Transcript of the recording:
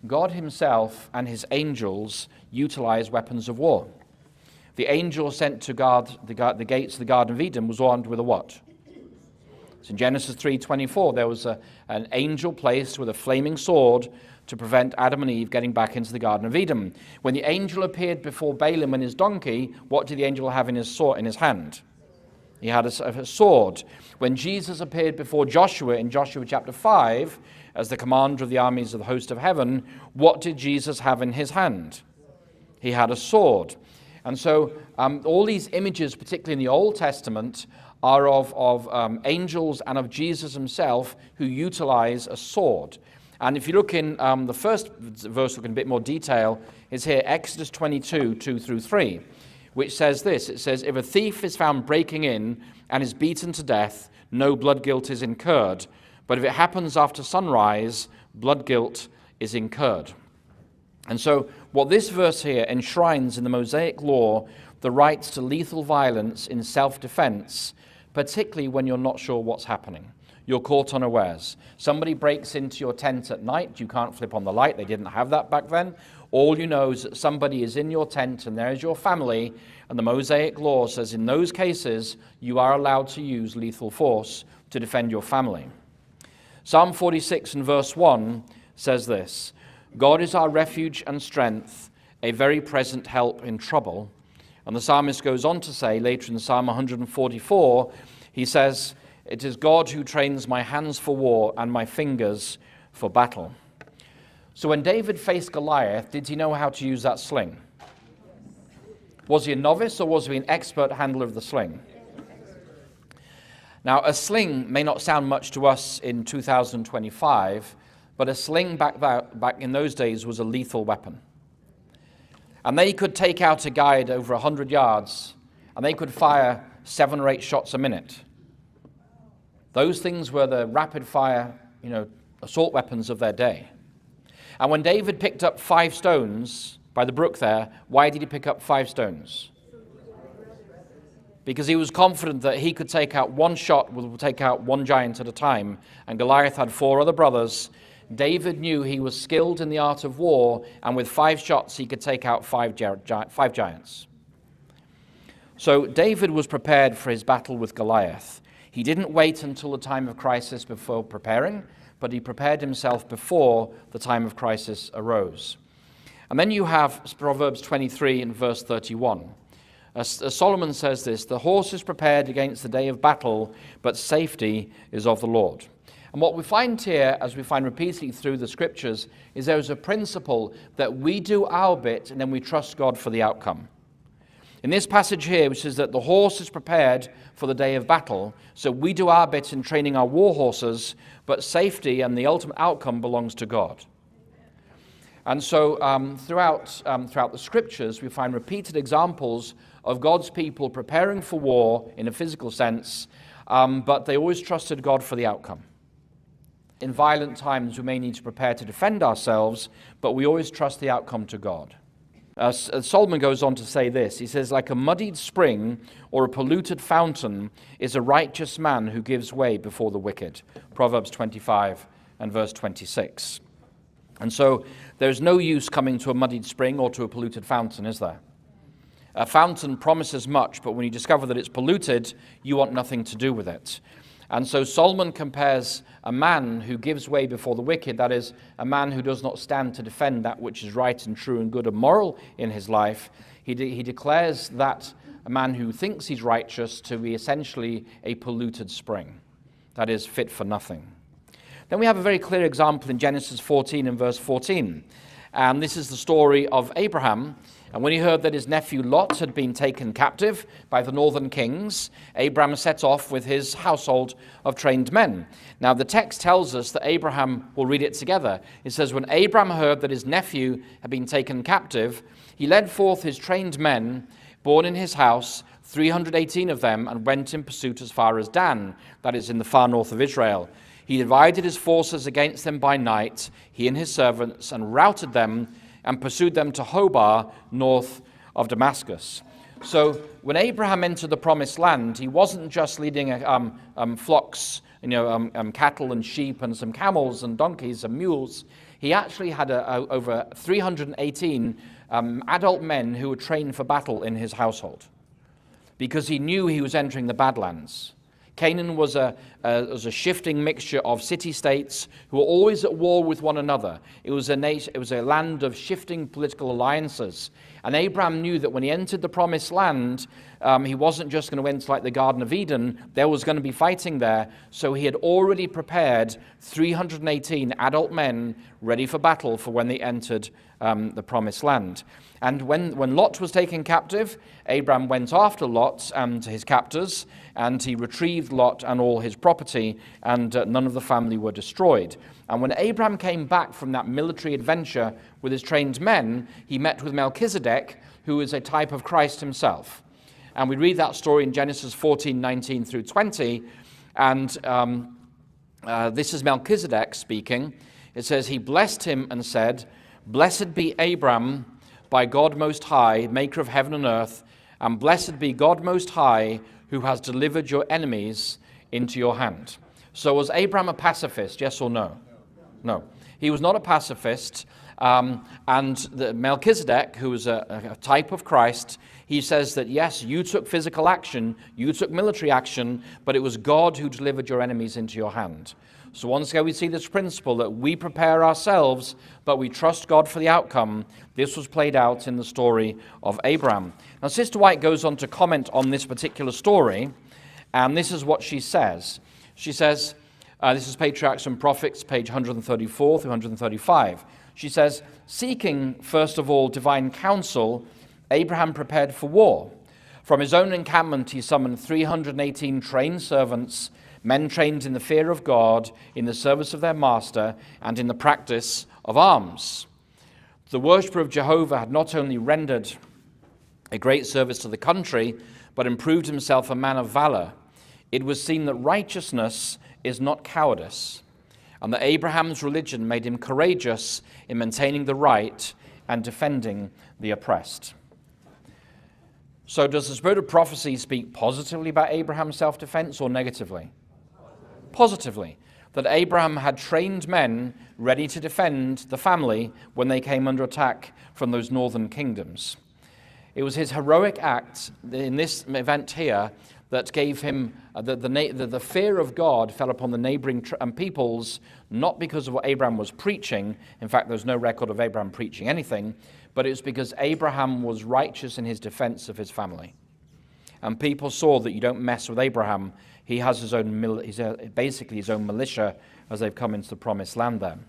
God himself and his angels utilize weapons of war. The angel sent to guard the gates of the Garden of Eden was armed with a what? So in Genesis 3:24, there was an angel placed with a flaming sword to prevent Adam and Eve getting back into the Garden of Eden. When the angel appeared before Balaam and his donkey, what did the angel have in his hand? He had a sword. When Jesus appeared before Joshua in Joshua chapter 5, as the commander of the armies of the host of heaven, what did Jesus have in his hand? He had a sword. And so all these images, particularly in the Old Testament, are of angels and of Jesus himself who utilize a sword. And if you look in the first verse, look in a bit more detail, is here Exodus 22, 2 through 3, which says this. It says, if a thief is found breaking in and is beaten to death, no blood guilt is incurred. But if it happens after sunrise, blood guilt is incurred. And so what this verse here enshrines in the Mosaic law, the rights to lethal violence in self-defense, particularly when you're not sure what's happening. You're caught unawares. Somebody breaks into your tent at night. You can't flip on the light. They didn't have that back then. All you know is that somebody is in your tent and there's your family. And the Mosaic law says in those cases, you are allowed to use lethal force to defend your family. Psalm 46 and verse 1 says this, God is our refuge and strength, a very present help in trouble. And the psalmist goes on to say later in Psalm 144, he says, it is God who trains my hands for war and my fingers for battle. So when David faced Goliath, did he know how to use that sling? Was he a novice or was he an expert handler of the sling? Now, a sling may not sound much to us in 2025, but a sling back in those days was a lethal weapon. And they could take out a guy at over 100 yards, and they could fire 7 or 8 shots a minute. Those things were the rapid-fire, assault weapons of their day. And when David picked up 5 stones by the brook there, why did he pick up 5 stones? Because he was confident that he could take out one shot, will take out one giant at a time, and Goliath had 4 other brothers. David knew he was skilled in the art of war, and with 5 shots he could take out 5 giants. So David was prepared for his battle with Goliath. He didn't wait until the time of crisis before preparing, but he prepared himself before the time of crisis arose. And then you have Proverbs 23 and verse 31. As Solomon says this, the horse is prepared against the day of battle, but safety is of the Lord. And what we find here, as we find repeatedly through the scriptures, is there is a principle that we do our bit and then we trust God for the outcome. In this passage here, which says that the horse is prepared for the day of battle, so we do our bit in training our war horses, but safety and the ultimate outcome belongs to God. And so throughout the scriptures, we find repeated examples of God's people preparing for war in a physical sense, but they always trusted God for the outcome. In violent times, we may need to prepare to defend ourselves, but we always trust the outcome to God. Solomon goes on to say this. He says, like a muddied spring or a polluted fountain is a righteous man who gives way before the wicked. Proverbs 25 and verse 26. And so there's no use coming to a muddied spring or to a polluted fountain, is there? A fountain promises much, but when you discover that it's polluted, you want nothing to do with it. And so Solomon compares a man who gives way before the wicked, that is, a man who does not stand to defend that which is right and true and good and moral in his life. He declares that a man who thinks he's righteous to be essentially a polluted spring, that is, fit for nothing. Then we have a very clear example in Genesis 14 and verse 14. And this is the story of Abraham. And when he heard that his nephew Lot had been taken captive by the northern kings, Abraham set off with his household of trained men. Now the text tells us that Abraham, we'll read it together. It says, when Abraham heard that his nephew had been taken captive, he led forth his trained men, born in his house, 318 of them, and went in pursuit as far as Dan, that is in the far north of Israel. He divided his forces against them by night, he and his servants, and routed them and pursued them to Hobah, north of Damascus. So when Abraham entered the promised land, he wasn't just leading flocks, cattle and sheep and some camels and donkeys and mules. he actually had over 318 adult men who were trained for battle in his household, because he knew he was entering the Badlands. Canaan was a shifting mixture of city-states who were always at war with one another. It was a land of shifting political alliances. And Abraham knew that when he entered the promised land, he wasn't just going to enter like the Garden of Eden. There was going to be fighting there. So he had already prepared 318 adult men ready for battle for when they entered the promised land. And when Lot was taken captive, Abraham went after Lot and his captors, and he retrieved Lot and all his property, and none of the family were destroyed. And when Abraham came back from that military adventure with his trained men, he met with Melchizedek, who is a type of Christ himself. And we read that story in Genesis 14:19 through 20, and this is Melchizedek speaking. It says, he blessed him and said, "Blessed be Abram by God Most High, maker of heaven and earth, and blessed be God Most High, who has delivered your enemies into your hand." So was Abraham a pacifist, yes or no? No. He was not a pacifist. And the Melchizedek, who was a type of Christ, he says that, yes, you took physical action, you took military action, but it was God who delivered your enemies into your hand. So once again, we see this principle that we prepare ourselves, but we trust God for the outcome. This was played out in the story of Abraham. Now, Sister White goes on to comment on this particular story, and this is what she says. She says, this is Patriarchs and Prophets, page 134 through 135. She says, seeking, first of all, divine counsel, Abraham prepared for war. From his own encampment, he summoned 318 trained servants, men trained in the fear of God, in the service of their master, and in the practice of arms. The worshipper of Jehovah had not only rendered a great service to the country, but improved himself a man of valor. It was seen that righteousness is not cowardice, and that Abraham's religion made him courageous in maintaining the right and defending the oppressed. So does the spirit of prophecy speak positively about Abraham's self-defense or negatively? Positively. That Abraham had trained men ready to defend the family when they came under attack from those northern kingdoms. It was his heroic act in this event here that gave him the fear of God fell upon the neighboring peoples, not because of what Abraham was preaching. In fact, there's no record of Abraham preaching anything, but it was because Abraham was righteous in his defense of his family. And people saw that you don't mess with Abraham. He has his own, basically his own militia as they've come into the promised land there.